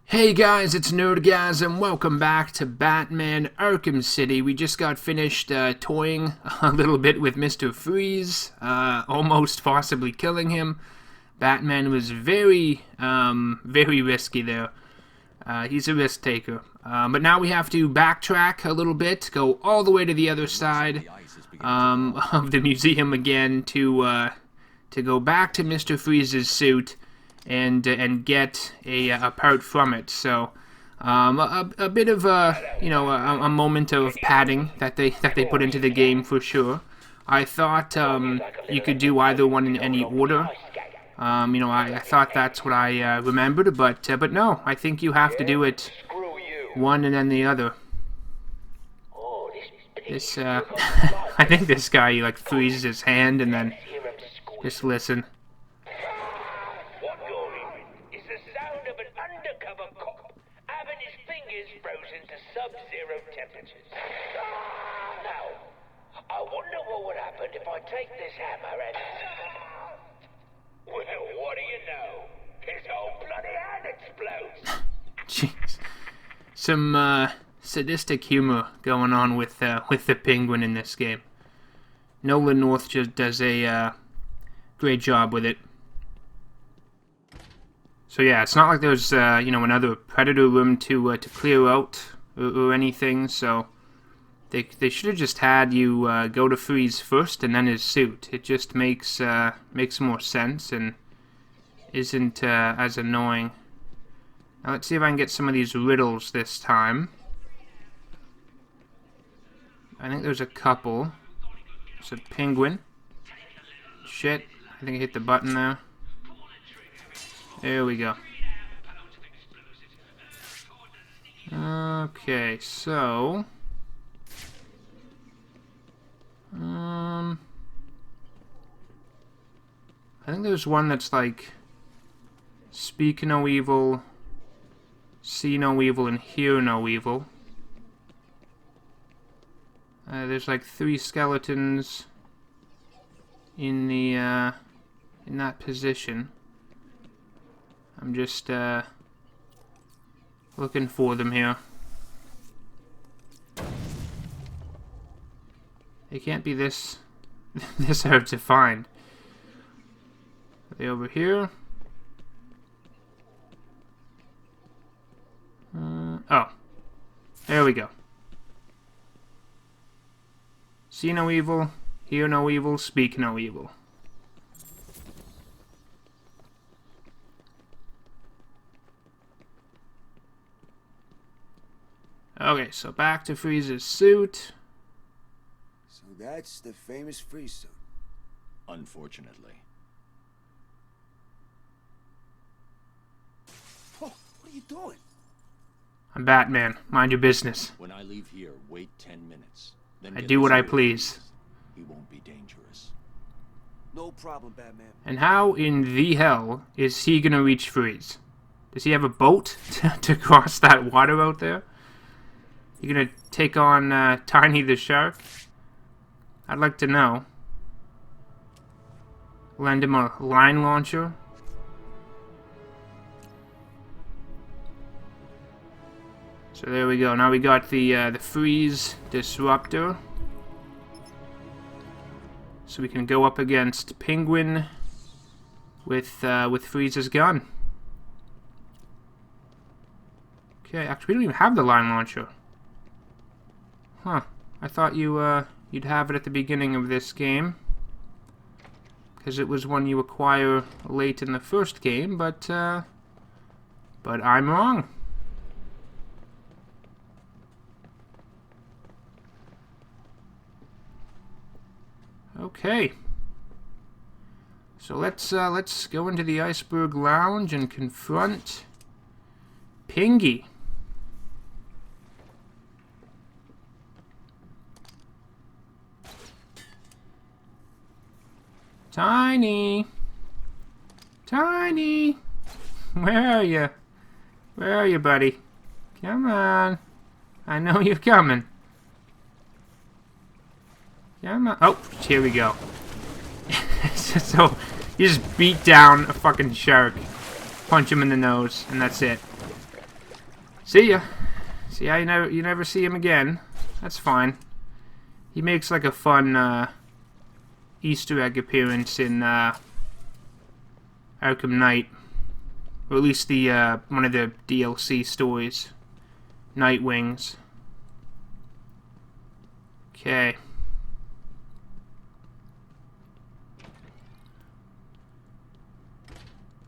Hey guys, it's NerdGasm. Welcome back to Batman Arkham City. We just got finished toying a little bit with Mr. Freeze, almost possibly killing him. Batman was very risky there. He's a risk taker. But now we have to backtrack a little bit, go all the way to the other side of the museum again to go back to Mr. Freeze's suit and get a part from it. So a bit of a moment of padding that they put into the game for sure. I thought you could do either one in any order. I thought that's what I remembered, but no, I think you have to do it one and then the other. This I think this guy like freezes his hand and then just listen. Frozen to sub-zero temperatures. Now, I wonder what would happen if I take this hammer and... Well, what do you know? His whole bloody hand explodes. Jeez. Some sadistic humor going on with the Penguin in this game. Nolan North just does a great job with it. So yeah, it's not like there's another Predator room to clear out or anything. So they should have just had you go to Freeze first and then his suit. It just makes more sense and isn't as annoying. Now let's see if I can get some of these riddles this time. I think there's a couple. There's a penguin. Shit, I think I hit the button there. There we go. Okay, so... I think there's one that's like... Speak no evil, see no evil, and hear no evil. There's like 3 skeletons in the in that position. I'm just looking for them here. They can't be this hard to find. Are they over here? Oh, there we go. See no evil, hear no evil, speak no evil. Okay, so back to Freeze's suit. So that's the famous Freeze suit. Unfortunately. Oh, what are you doing? I'm Batman. Mind your business. When I leave here, wait 10 minutes. Then I do what I please. He won't be dangerous. No problem, Batman. And how in the hell is he gonna reach Freeze? Does he have a boat to cross that water out there? You gonna take on Tiny the Shark? I'd like to know. Lend him a line launcher? So there we go. Now we got the Freeze Disruptor. So we can go up against Penguin with Freeze's gun. Okay, actually we don't even have the line launcher. Huh. I thought you'd have it at the beginning of this game. Because it was one you acquire late in the first game, but I'm wrong. Okay. So let's go into the Iceberg Lounge and confront Pingy. Tiny! Tiny! Where are you? Where are you, buddy? Come on. I know you're coming. Come on. Oh, here we go. So, you just beat down a fucking shark, punch him in the nose, and that's it. See ya. See how you never see him again. That's fine. He makes like a fun Easter egg appearance in Arkham Knight, or at least the one of the DLC stories, Nightwings. Okay.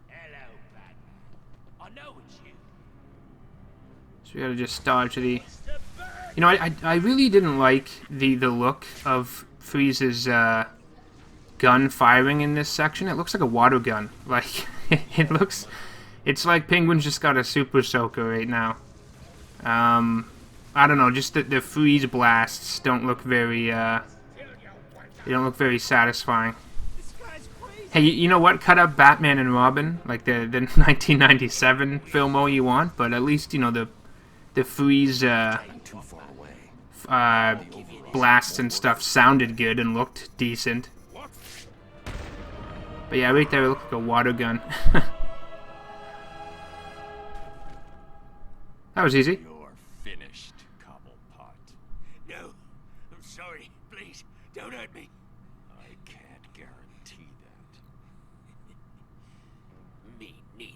Hello, Batman. I know it's you. So we gotta just dodge the... You know, I really didn't like the look of Freeze's gun firing in this section. It looks like a water gun. Like, it's like Penguin's just got a super soaker right now. I don't know, just the freeze blasts don't look very, they don't look very satisfying. Hey, you know what? Cut up Batman and Robin, like the 1997 film all you want, but at least, you know, the freeze, blasts and stuff sounded good and looked decent. But yeah, right there it looked like a water gun. That was easy. You're finished, Cobblepot. No, I'm sorry. Please, don't hurt me. I can't guarantee that. Me neither.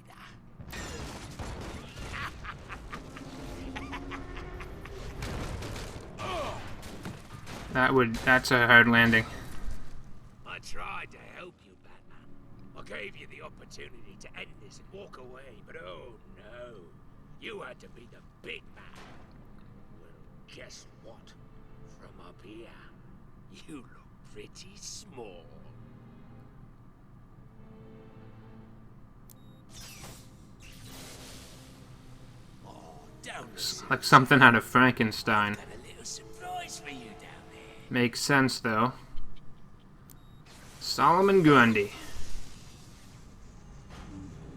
That's a hard landing. I tried to help you, Batman. I gave you the opportunity to end this and walk away, but oh no. You had to be the big man. Well, guess what? From up here, you look pretty small. Oh, down the Like something out of Frankenstein. got a little surprise for you down there. Makes sense, though. Solomon Grundy.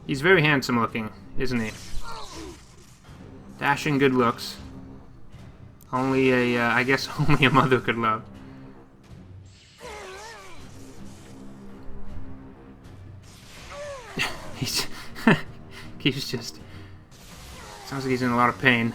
He's very handsome looking, isn't he? Dashing good looks. Only a, I guess only a mother could love. he's just... Sounds like he's in a lot of pain.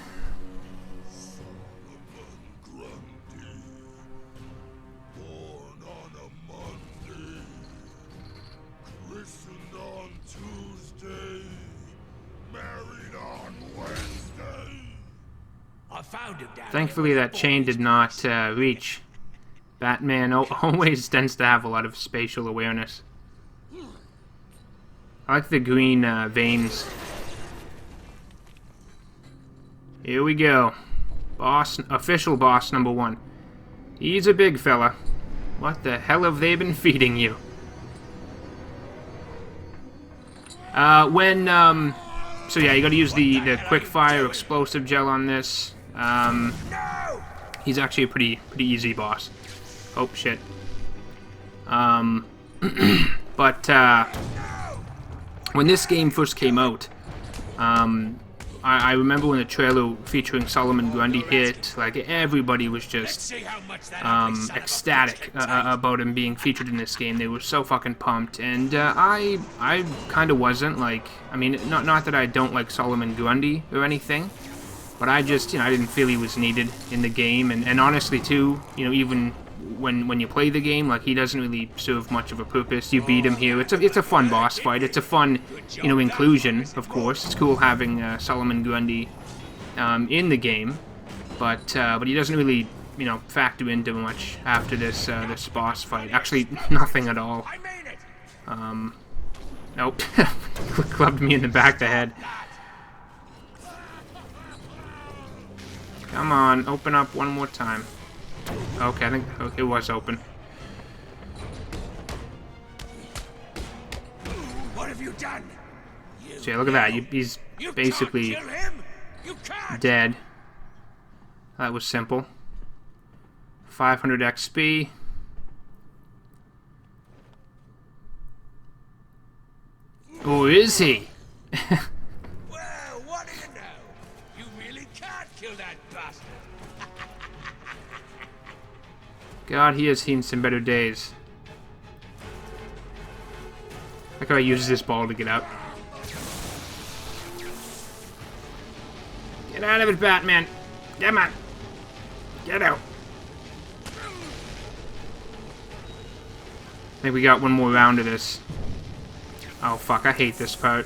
Thankfully, that chain did not reach. Batman always tends to have a lot of spatial awareness. I like the green veins. Here we go. Official boss number 1. He's a big fella. What the hell have they been feeding you? So yeah, you gotta use the quick fire explosive gel on this. He's actually a pretty easy boss. Oh shit. But when this game first came out, I remember when the trailer featuring Solomon Grundy hit, like everybody was just ecstatic about him being featured in this game. They were so fucking pumped, and I kind of wasn't. Like, I mean, not that I don't like Solomon Grundy or anything, but I just, you know, I didn't feel he was needed in the game, and honestly too, you know, even when you play the game, like, he doesn't really serve much of a purpose. You beat him here. It's a fun boss fight. It's a fun, you know, inclusion, of course. It's cool having Solomon Grundy in the game, but he doesn't really, you know, factor into much after this this boss fight. Actually, nothing at all. Nope. Clubbed me in the back of the head. Come on, open up one more time. Okay, I think it was open. What have you done? So yeah, look at that. He's basically dead. That was simple. 500 XP. Or is he? Well, what do you know? You really can't kill that bastard. God, he has seen some better days. Look how he uses this ball to get out. Get Get out of it, Batman. Come on. Get out. I think we got one more round of this. Oh fuck, I hate this part.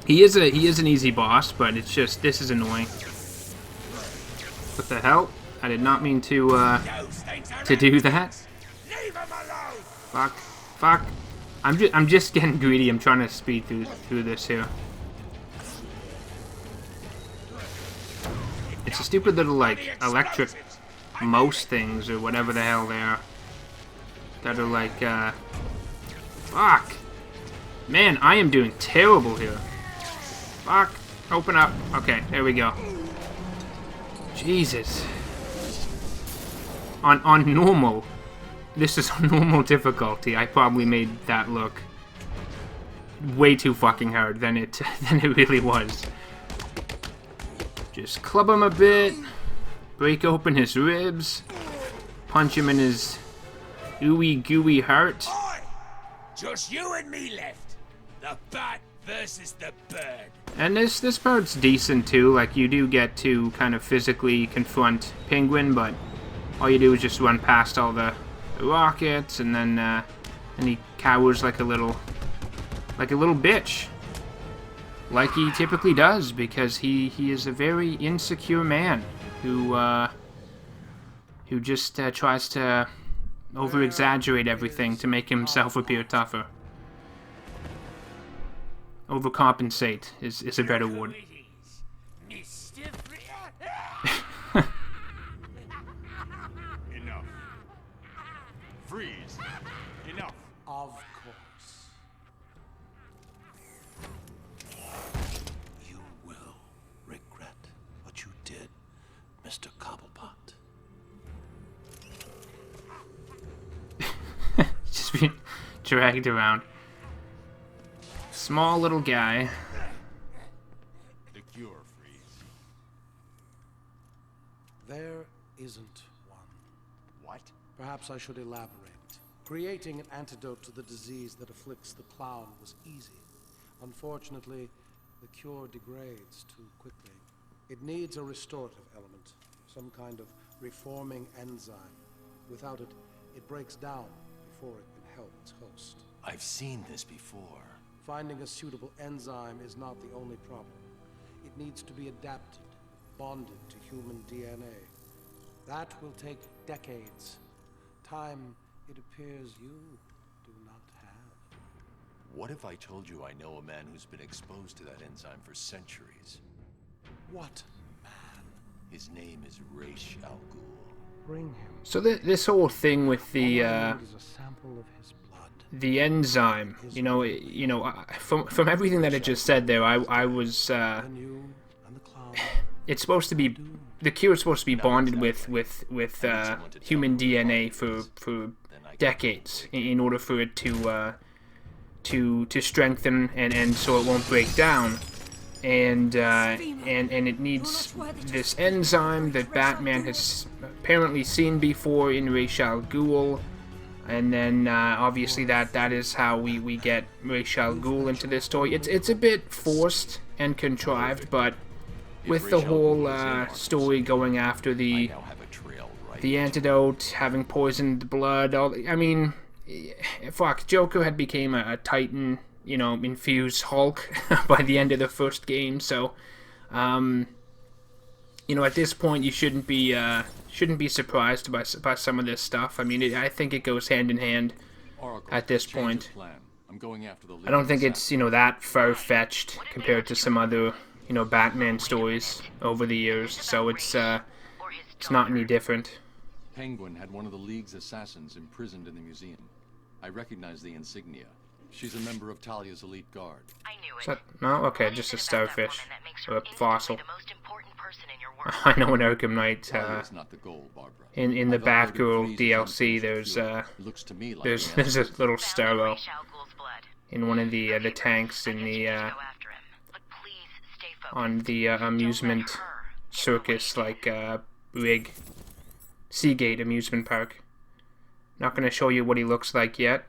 He is an easy boss, but it's just, this is annoying. What the hell? I did not mean to do that. Fuck. Fuck. I'm just getting greedy. I'm trying to speed through this here. It's a stupid little, like, electric mouse things, or whatever the hell they are. That are like, fuck. Man, I am doing terrible here. Fuck. Open up. Okay, there we go. Jesus. On normal, this is on normal difficulty, I probably made that look way too fucking hard than it really was. Just club him a bit, break open his ribs, punch him in his ooey gooey heart. Oi! Just you and me left. The bat versus the bird. And this part's decent too. Like, you do get to kind of physically confront Penguin, but all you do is just run past all the rockets, and then and he cowers like a little bitch, like he typically does, because he is a very insecure man who just tries to over-exaggerate everything to make himself appear tougher. Overcompensate is a better word. Enough. Freeze. Enough. Of course. You will regret what you did, Mr. Cobblepot. Just being dragged around. Small little guy. The cure, Freeze. There isn't one. What? Perhaps I should elaborate. Creating an antidote to the disease that afflicts the clown was easy. Unfortunately, the cure degrades too quickly. It needs a restorative element, some kind of reforming enzyme. Without it, it breaks down before it can help its host. I've seen this before. Finding a suitable enzyme is not the only problem. It needs to be adapted, bonded to human DNA. That will take decades. Time, it appears, you do not have. What if I told you I know a man who's been exposed to that enzyme for centuries? What man? His name is Ra's al Ghul. Bring him. So this whole thing with All I the need is a sample of his blood. the enzyme, from everything that it just said there, I was And you and the clown. it's supposed to be, the cure is supposed to be bonded with human DNA for decades in order for it to strengthen and so it won't break down, and it needs this enzyme that Batman has apparently seen before in Ra's al Ghul, and then obviously that is how we get Ra's al Ghul into this story. It's a bit forced and contrived, but with the whole story going after the antidote, having poisoned blood, I mean, fuck, Joker had became a Titan, infused Hulk by the end of the first game, so, at this point you shouldn't be surprised by some of this stuff. I mean, I think it goes hand in hand at this point. I don't think it's, that far-fetched compared to some other, Batman stories over the years, so it's not any different. Penguin had one of the League's assassins imprisoned in the museum. I recognize the insignia. She's a member of Talia's elite guard. I knew Is it. that, no? Okay, just a starfish. Or a fossil. The most important person in your world. I know in Arkham Knight, Talia's not the goal, Barbara. in the I've uploaded Batgirl Freeze's DLC, unfinished cure. Looks to me like there's the answer. a little Starro Ra's al Ghul's blood. in one of the tanks in I guess the you should go after him. But please stay focused. on the Don't let amusement her get in the way circus of it. like rig, Seagate amusement park. Not gonna show you what he looks like yet.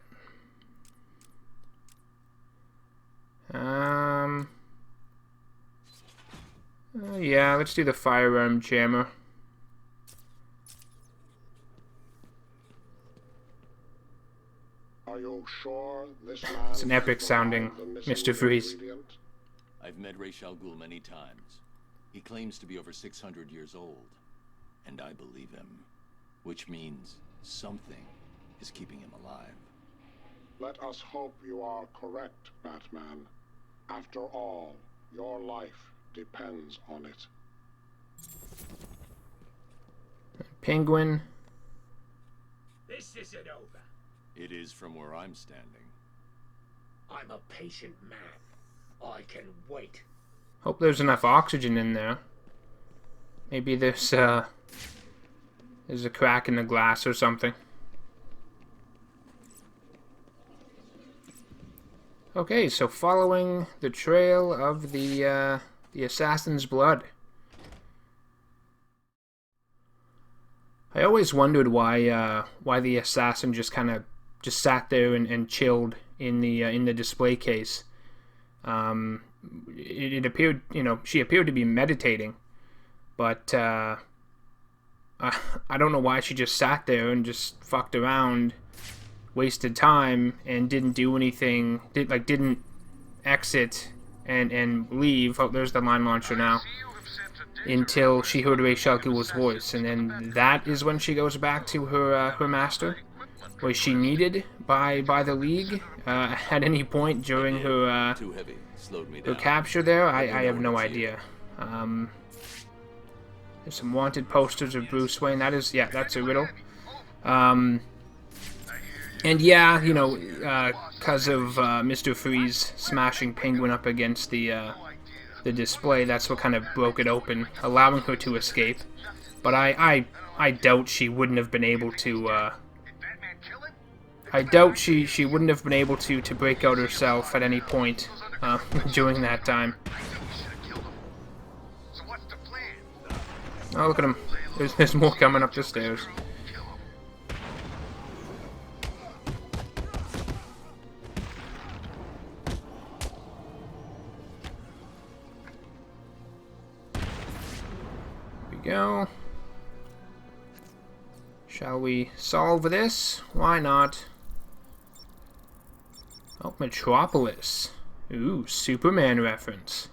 Yeah, let's do the firearm jammer. Are you sure this man It's an epic sounding Mr. Freeze. I've met Ra's al Ghul many times. He claims to be over 600 years old, and I believe him. Which means something is keeping him alive. Let us hope you are correct, Batman. After all, your life depends on it. Penguin. This isn't over. It is from where I'm standing. I'm a patient man. I can wait. Hope there's enough oxygen in there. Maybe there's a crack in the glass or something. Okay, so following the trail of the assassin's blood. I always wondered why the assassin just kind of sat there and chilled in the display case. It appeared, she appeared to be meditating, but I don't know why she just sat there and just fucked around, wasted time, and didn't do anything. Didn't exit and leave. Oh, there's the line launcher now. Until she heard Ra's al Ghul's voice, and then that is when she goes back to her master. Was she needed by the League at any point during her Too heavy. Slowed me her down. capture there? I have no idea. There's some wanted posters of Bruce Wayne. That's a riddle. And yeah, because of Mr. Freeze smashing Penguin up against the display, that's what kind of broke it open, allowing her to escape. But I doubt she wouldn't have been able to. I doubt she wouldn't have been able to break out herself at any point during that time. Oh, look at him. There's more coming up the stairs. Here we go. Shall we solve this? Why not? Oh, Metropolis. Ooh, Superman reference.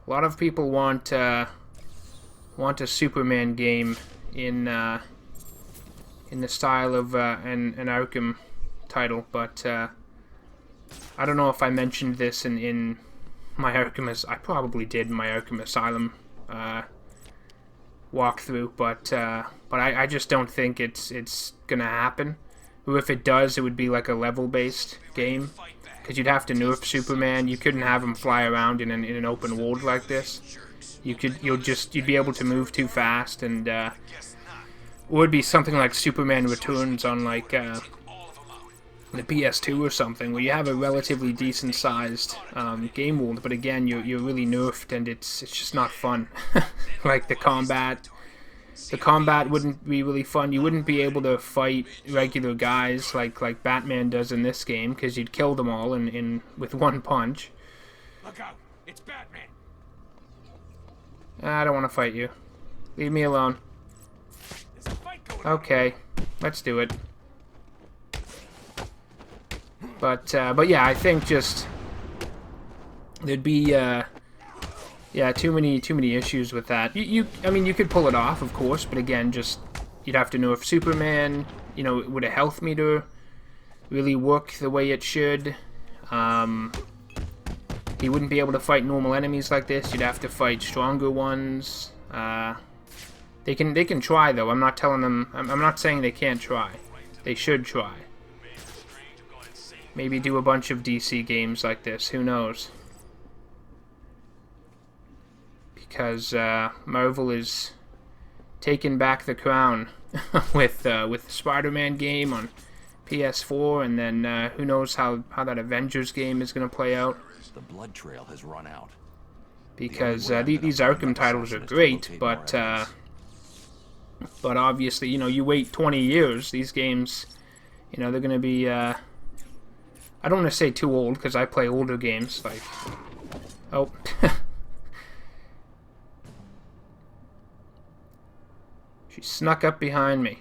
A lot of people want a Superman game in the style of an Arkham title, but I don't know if I mentioned this in my Arkham. I probably did in my Arkham Asylum walkthrough, but I just don't think it's gonna happen. Or if it does, it would be like a level-based game, because you'd have to nerf Superman. You couldn't have him fly around in an open world like this. You'd be able to move too fast, and it would be something like Superman Returns on like the PS2 or something, where you have a relatively decent-sized game world, but again, you're really nerfed, and it's just not fun. Like the combat wouldn't be really fun. You wouldn't be able to fight regular guys like Batman does in this game, because you'd kill them all with one punch. Look out! It's Batman! I don't want to fight you. Leave me alone. There's a fight going on. Okay, let's do it. But yeah, I think just there'd be too many issues with that. I mean, you could pull it off, of course, but again, just you'd have to know if Superman, would a health meter really work the way it should. He wouldn't be able to fight normal enemies like this. You'd have to fight stronger ones. They can try, though. I'm not telling them. I'm not saying they can't try. They should try. Maybe do a bunch of DC games like this. Who knows? Because Marvel is taking back the crown with the Spider-Man game on PS4, and then who knows how that Avengers game is going to play out. The blood trail has run out. Because these Arkham titles are great, but obviously, you wait 20 years, these games, they're going to be, I don't want to say too old, because I play older games, like, Oh. She snuck up behind me.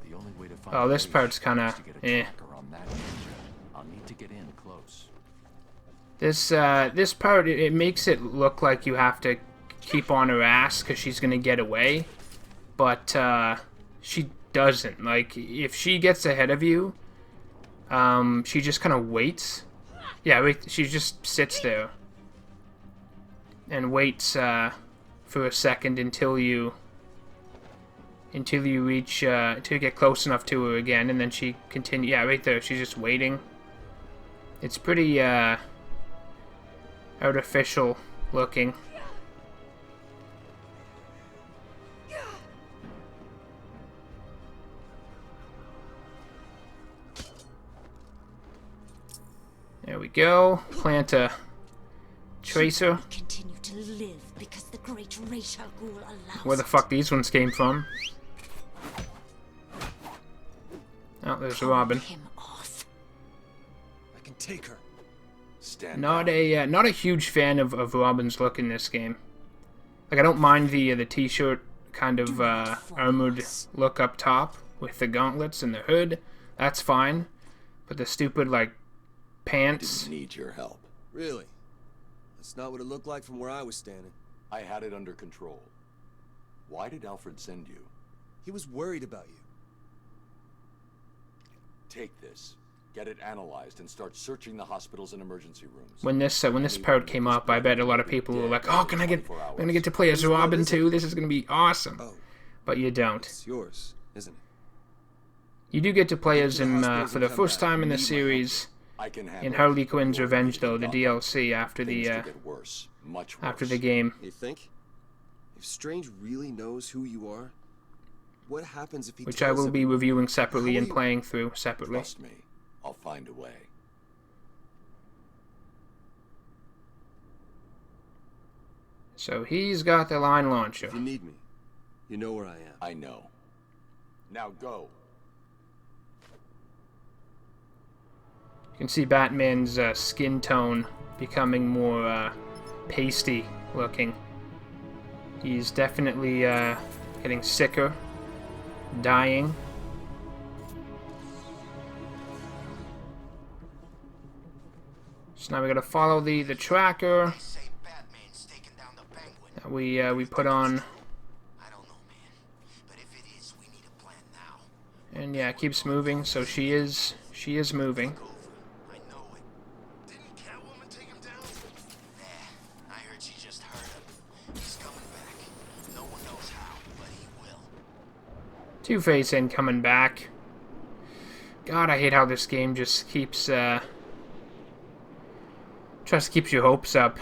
The only way to find Oh, this Raish part's kind is of to get a eh. tracker on that ninja. I'll need to get in close. This part, it makes it look like you have to keep on her ass because she's gonna get away, but she doesn't. Like, if she gets ahead of you, she just kind of waits. Yeah, wait, she just sits there and waits for a second until you reach until you get close enough to her again, and then she continue. Yeah, right there. She's just waiting. It's pretty artificial looking. There we go. Plant a tracer. Continue to live because the great Ra's al Ghul allows. Where the fuck these ones came from? Oh, there's Robin. Him off. I can take her. Stand Not down. a huge fan of Robin's look in this game. Like, I don't mind the t-shirt kind of armored look up top with the gauntlets and the hood. That's fine. But the stupid like pants. Didn't need your help. Really? That's not what it looked like from where I was standing. I had it under control. Why did Alfred send you? He was worried about you. Take this. Get it analyzed and start searching the hospitals and emergency rooms. When this part came up, I bet a lot of people were like, "Oh, I'm gonna get to play as Robin too. This is gonna be awesome." Oh, But you don't. it's yours, isn't it? You do get to play as him for the first time in the series I can handle in Harley it. Quinn's You're Revenge, though, the not- DLC after Things the could get worse. Much worse. after the game. You think? If Strange really knows who you are, what happens if he Which I tells will be everyone? reviewing separately How and will you- playing through separately. Trust me. I'll find a way. So he's got the line launcher. If you need me, you know where I am. I know. Now go. You can see Batman's skin tone becoming more pasty looking. He's definitely getting sicker, dying. So now we gotta follow the tracker that we put on. And yeah, it keeps moving, so she is moving. Two-Face ain't coming back. God, I hate how this game just keeps tries to keep your hopes up.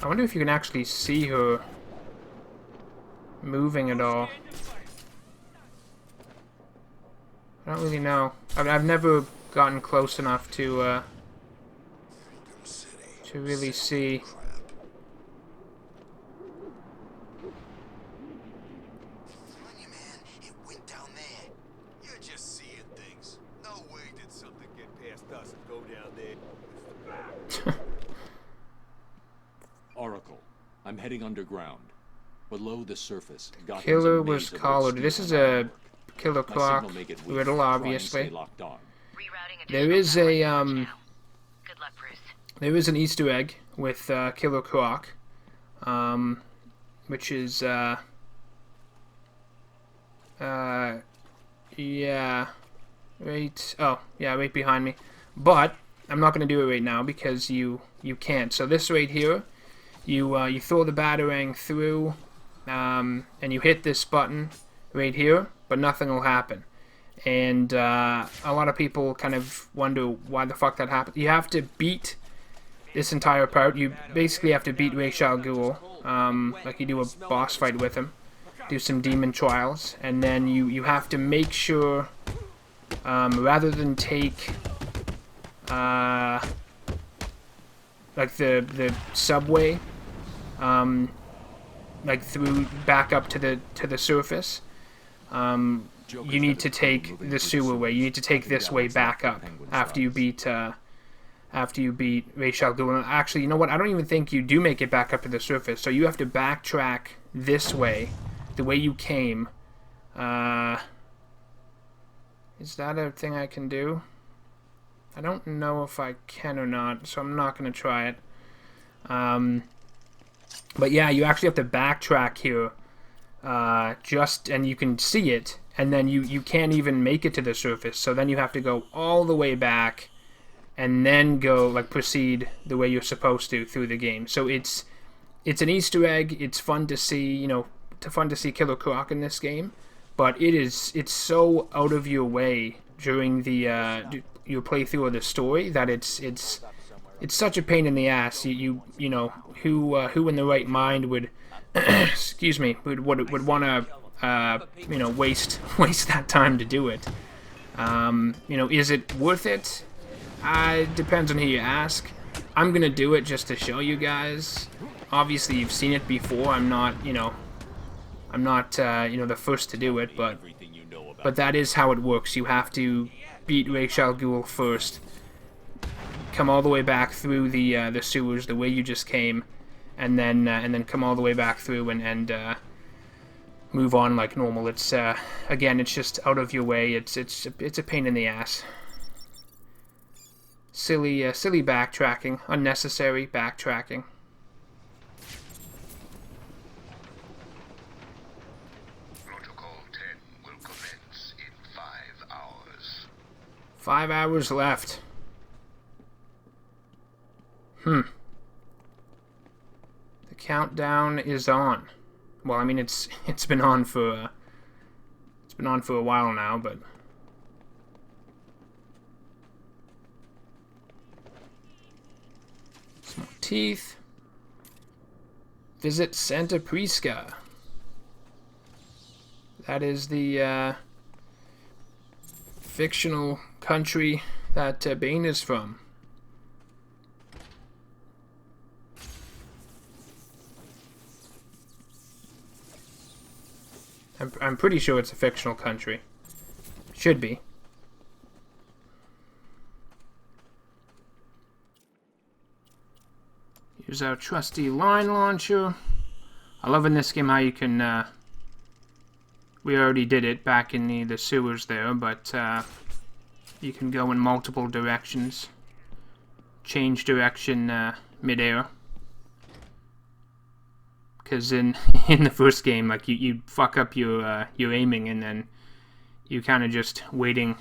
I wonder if you can actually see her moving at all. I don't really know. I've never gotten close enough to really see. Oracle, I'm heading underground. Below the surface, Gotham's Killer a was maze of collared. obscure This is a network. Killer My Croc signal may get weak. riddle, Try and obviously. stay locked on. There is a Good luck, Bruce. there is an Easter egg with Killer Croc, which is yeah, right behind me. But I'm not gonna do it right now because you can't. So this right here, you throw the batarang through, and you hit this button right here, but nothing will happen. And a lot of people kind of wonder why the fuck that happened. You have to beat this entire part. You basically have to beat Ra's al Ghul, like you do a boss fight with him, do some demon trials, and then you have to make sure, rather than take like the subway, like through back up to the surface, you need to take the sewer way. You need to take this way back up after you beat Ra's al Ghul. Actually, you know what? I don't even think you do make it back up to the surface. So you have to backtrack this way, the way you came. Is that a thing I can do? I don't know if I can or not, so I'm not going to try it. But yeah, you actually have to backtrack here, and you can see it, and then you can't even make it to the surface, so then you have to go all the way back, and then go, like, proceed the way you're supposed to through the game. So it's an Easter egg. It's fun to see, you know, fun to see Killer Croc in this game, but it's so out of your way during the your playthrough of the story that it's such a pain in the ass. You know, who in the right mind would excuse me, would want to you know, waste that time to do it. You know, is it worth it? It depends on who you ask. I'm gonna do it just to show you guys. Obviously, you've seen it before. I'm not you know, the first to do it, but that is how it works. You have to beat Ra's al Ghul first, come all the way back through the sewers the way you just came, and then come all the way back through and move on like normal. It's again, it's just out of your way. It's a pain in the ass. Silly backtracking, unnecessary backtracking. Protocol 10 will commence in 5 hours. 5 hours left. The countdown is on. Well, I mean, it's been on for a while now, but some more teeth. Visit Santa Prisca. That is the fictional country that Bane is from. I'm pretty sure it's a fictional country. Should be. Here's our trusty line launcher. I love in this game how you can, we already did it back in the sewers there, but you can go in multiple directions. Change direction mid-air. Because in the first game, like, you fuck up your aiming, and then you kind of just waiting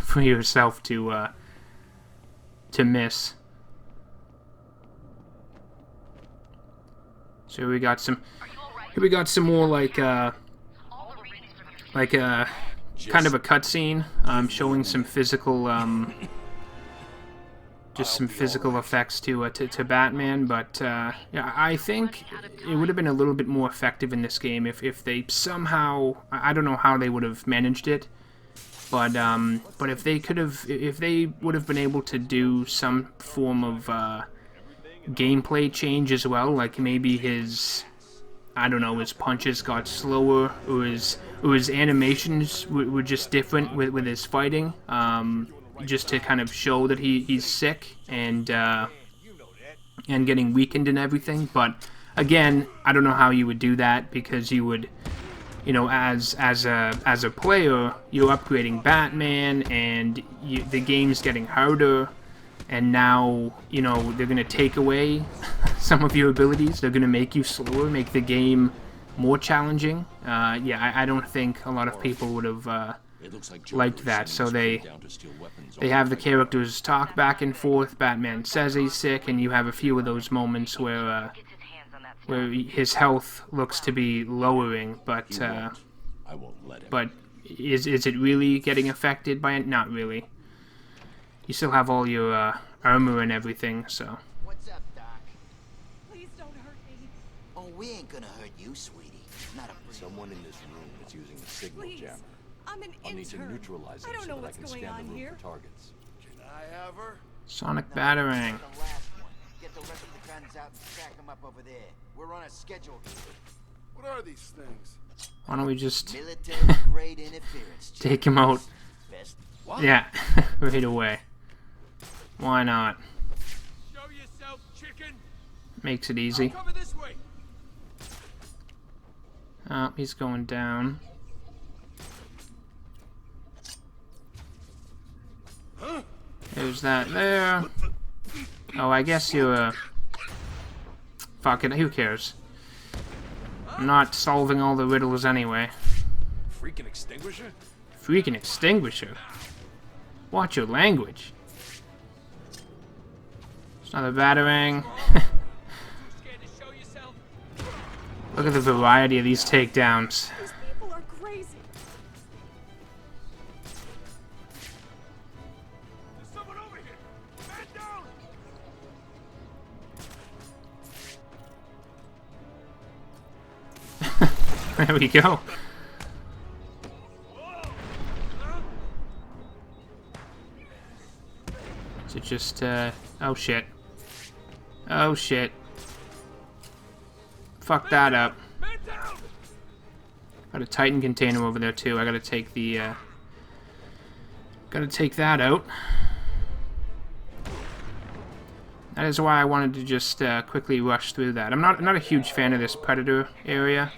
for yourself to miss. So we got some more like kind of a cutscene, showing some physical just some physical effects to Batman, but yeah, I think it would have been a little bit more effective in this game if they somehow, I don't know how they would have managed it, but if they would have been able to do some form of gameplay change as well, like maybe his punches got slower, or his animations were just different with his fighting, just to kind of show that he's sick and getting weakened and everything. But again, I don't know how you would do that, because you would, you know, as a player, you're upgrading Batman, and the game's getting harder, and now, you know, they're gonna take away some of your abilities. They're gonna make you slower, make the game more challenging. Yeah, I don't think a lot of people would have liked that. So they have the characters talk back and forth. Batman says he's sick, and you have a few of those moments where his health looks to be lowering, but is it really getting affected by it? Not really. You still have all your armor and everything, so. What's up, Doc? Please don't hurt me. Oh, we ain't gonna hurt you, sweetie. Not a Someone in this room is using a signal Please. jammer. I'm an I'll need to intern. neutralize I it don't so know that I what's can going scan on the room here. for targets. Can I have her? Sonic Batarang. The last one. Get the rest of the guns out and stack them up over there. We're on a schedule here. are these things? Why don't we just Military-grade interference. take him out? Best. Yeah, right away. Why not? Show yourself, chicken. Makes it easy. Cover this way. Oh, he's going down. There's that there. Oh, I guess you're fuck it, who cares? I'm not solving all the riddles anyway. Freaking extinguisher? Freaking extinguisher? Watch your language. It's another batarang. Look at the variety of these takedowns. These people are crazy. There's someone over here. Man down. There we go. Is it just, oh shit. Oh shit. Fuck that up. Got a Titan container over there too. I gotta take the, gotta take that out. That is why I wanted to just quickly rush through that. I'm not a huge fan of this Predator area.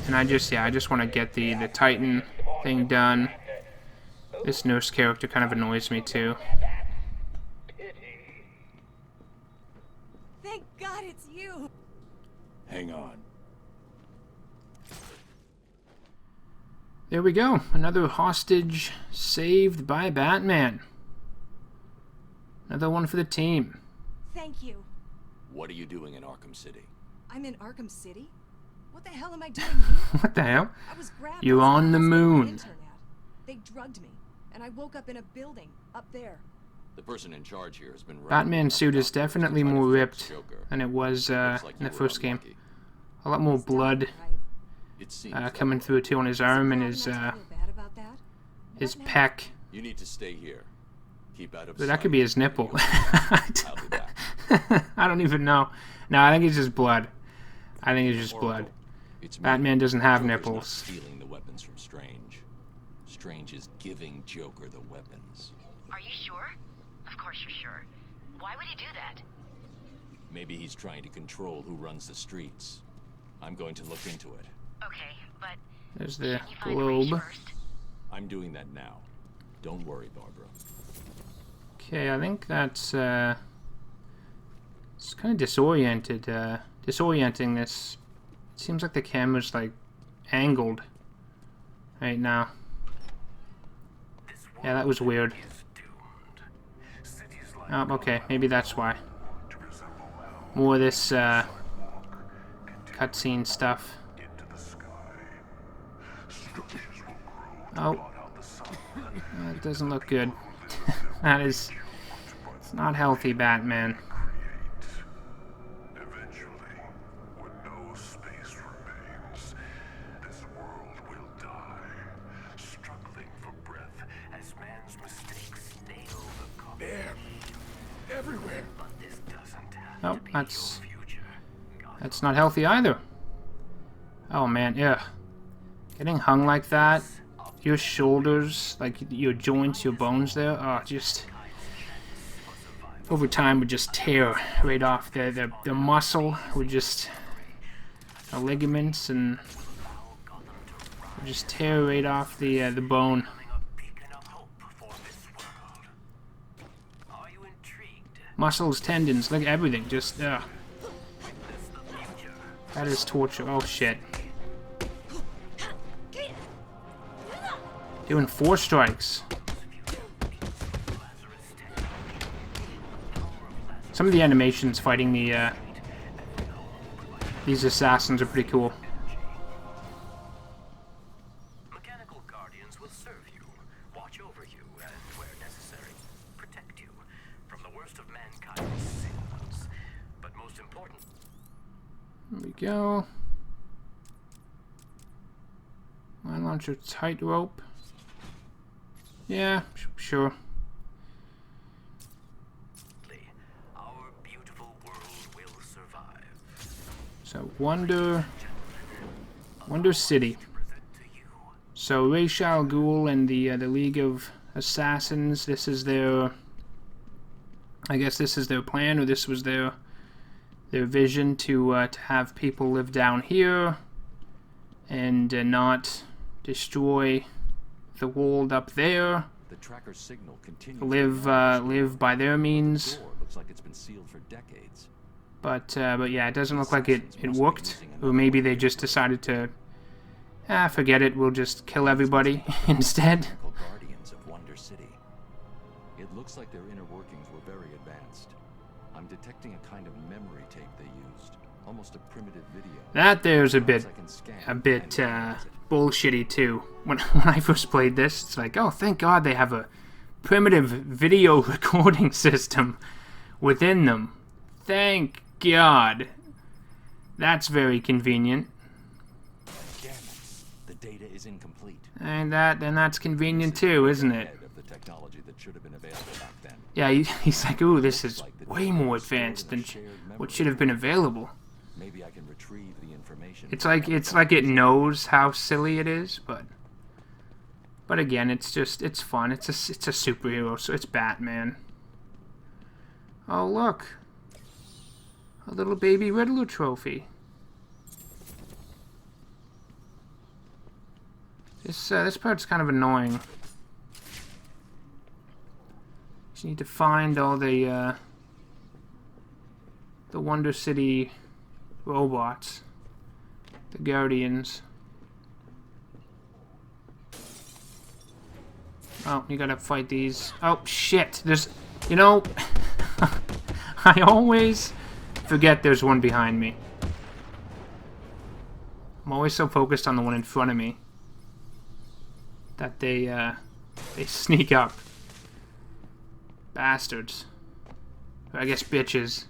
And I just want to get the Titan thing done. This nurse character kind of annoys me too. Thank God it's you. Hang on. There we go. Another hostage saved by Batman. Another one for the team. Thank you. What are you doing in Arkham City? I'm in Arkham City? What the hell am I doing here? What the hell? I was grabbed You're by some on the hospital moon. internet. They drugged me, and I wowoke up in a building up there. The person in charge here has been Batman's suit is definitely more ripped than it was in the first game. A lot more blood coming through too on his arm and his pec. You need to stay here. Keep out of But that could be his nipple. I don't even know. No, I think it's just blood. I think it's just blood. Batman doesn't have nipples. Stealing the weapons from Strange. Strange is giving Joker the weapons. Are you sure? Of course you're sure. Why would he do that? Maybe he's trying to control who runs the streets. I'm going to look into it. Okay, but there's the globe. I'm doing that now. Don't worry, Barbara. Okay, I think that's it's kind of disoriented. Disorienting this. It seems like the camera's like angled right now. Yeah, that was weird. Oh, okay, maybe that's why. More of this cutscene stuff. Oh, that doesn't look good. That is, it's not healthy, Batman. Oh, that's not healthy either. Oh man, yeah. Getting hung like that, your shoulders, like your joints, your bones there, oh, just over time would just tear right off. The muscle would just, the ligaments and would just tear right off the bone. Muscles, tendons, like everything, just, that is torture. Oh shit. Doing 4 strikes. Some of the animations fighting these assassins are pretty cool. Mechanical guardians will serve you, watch over you, and where necessary, protect you from the worst of mankind's sins. But most important, There we go. Line launcher tightrope. Yeah, sure. our beautiful world So, Wonder City. So, Ra's al Ghul and the League of Assassins, this is their... I guess this is their plan, or this was their vision to have people live down here and not destroy the world up there. The tracker signal continues. Live by their means. Looks like it's been sealed for decades. But yeah, it doesn't look like it worked. Or maybe they just decided to, forget it, we'll just kill everybody instead. Guardians of Wonder City. It looks like their inner workings were very advanced. I'm detecting a kind of memory tape they used. Almost a primitive video. That there's a bit bullshitty too. When I first played this, it's like, oh, thank God they have a primitive video recording system within them. Thank God. That's very convenient. Damn it. The data is incomplete. And that's convenient too, isn't it? Of the technology that should have been available back then. Yeah, he's like, ooh, this is way more advanced than what should have been available. Maybe I can retrieve the information. It's like it knows how silly it is, but again, it's fun. It's a superhero, so it's Batman. Oh look, a little baby Riddler trophy. This part's kind of annoying. Just need to find all the Wonder City robots, the Guardians. Oh, you gotta fight these. Oh shit! There's, you know, I always forget there's one behind me. I'm always so focused on the one in front of me that they sneak up. Bastards. Or I guess bitches.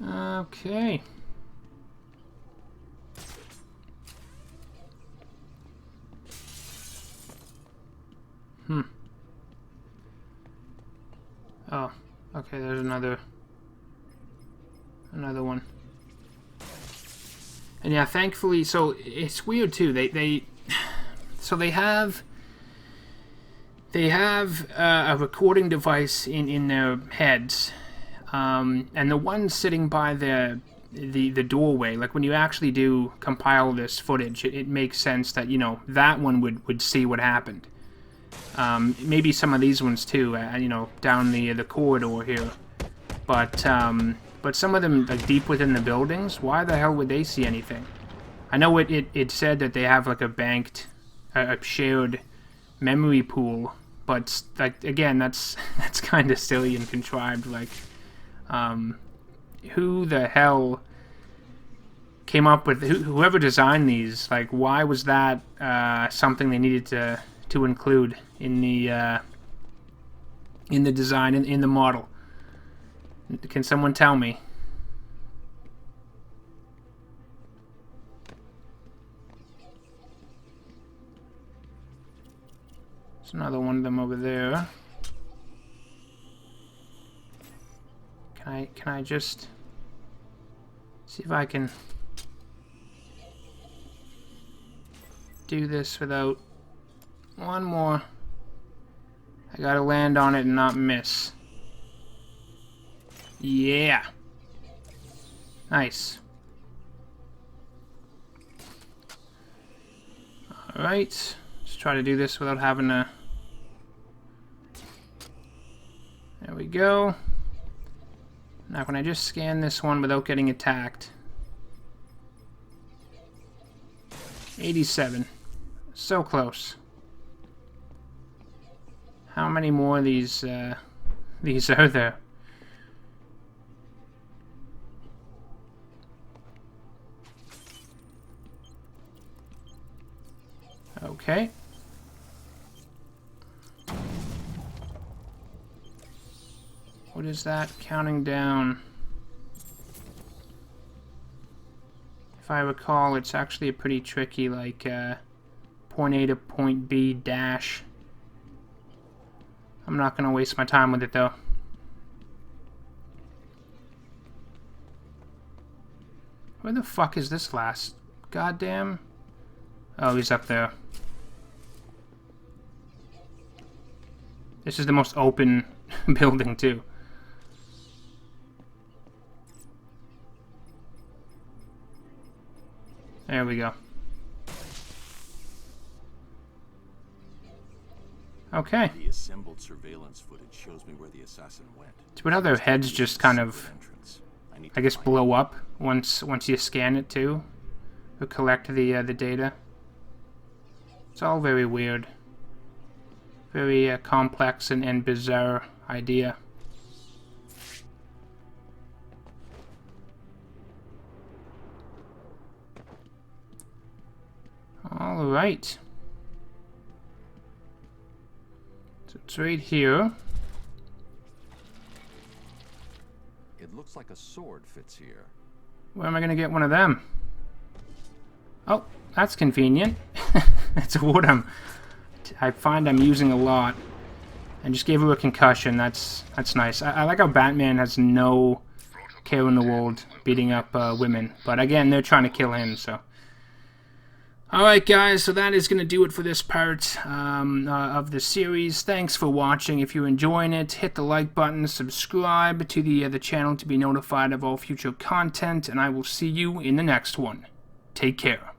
Okay. Oh, okay, there's another one. And yeah, thankfully, so it's weird too. They have a recording device in their heads. And the one sitting by the doorway, like when you actually do compile this footage, it makes sense that, you know, that one would see what happened. Maybe some of these ones too, you know, down the corridor here. But some of them, like deep within the buildings, why the hell would they see anything? I know it said that they have like a shared memory pool, but like again, that's kind of silly and contrived. Like, who the hell came up with whoever designed these? Like, why was that something they needed to include in the design in the model? Can someone tell me? There's another one of them over there. Can I just see if I can do this without one more? I gotta land on it and not miss. Yeah. Nice. Alright. Let's try to do this without having to... There we go. Now can I just scan this one without getting attacked? 87. So close. How many more of these are there? Okay. What is that? Counting down. If I recall, it's actually a pretty tricky, like, point A to point B dash. I'm not gonna waste my time with it, though. Where the fuck is this last? Goddamn. Oh, he's up there. This is the most open building, too. There we go. Okay. The assembled surveillance footage shows me where the assassin went. It's weird how their heads just kind of, I guess, blow up once you scan it too, or collect the data. It's all very weird, very complex and bizarre idea. All right. So it's right here. It looks like a sword fits here. Where am I gonna get one of them? Oh, that's convenient. That's what I find I'm using a lot. And just gave her a concussion. That's nice. I like how Batman has no care in the world beating up women. But again, they're trying to kill him, so. Alright guys, so that is going to do it for this part of the series. Thanks for watching. If you're enjoying it, hit the like button, subscribe to the channel to be notified of all future content, and I will see you in the next one. Take care.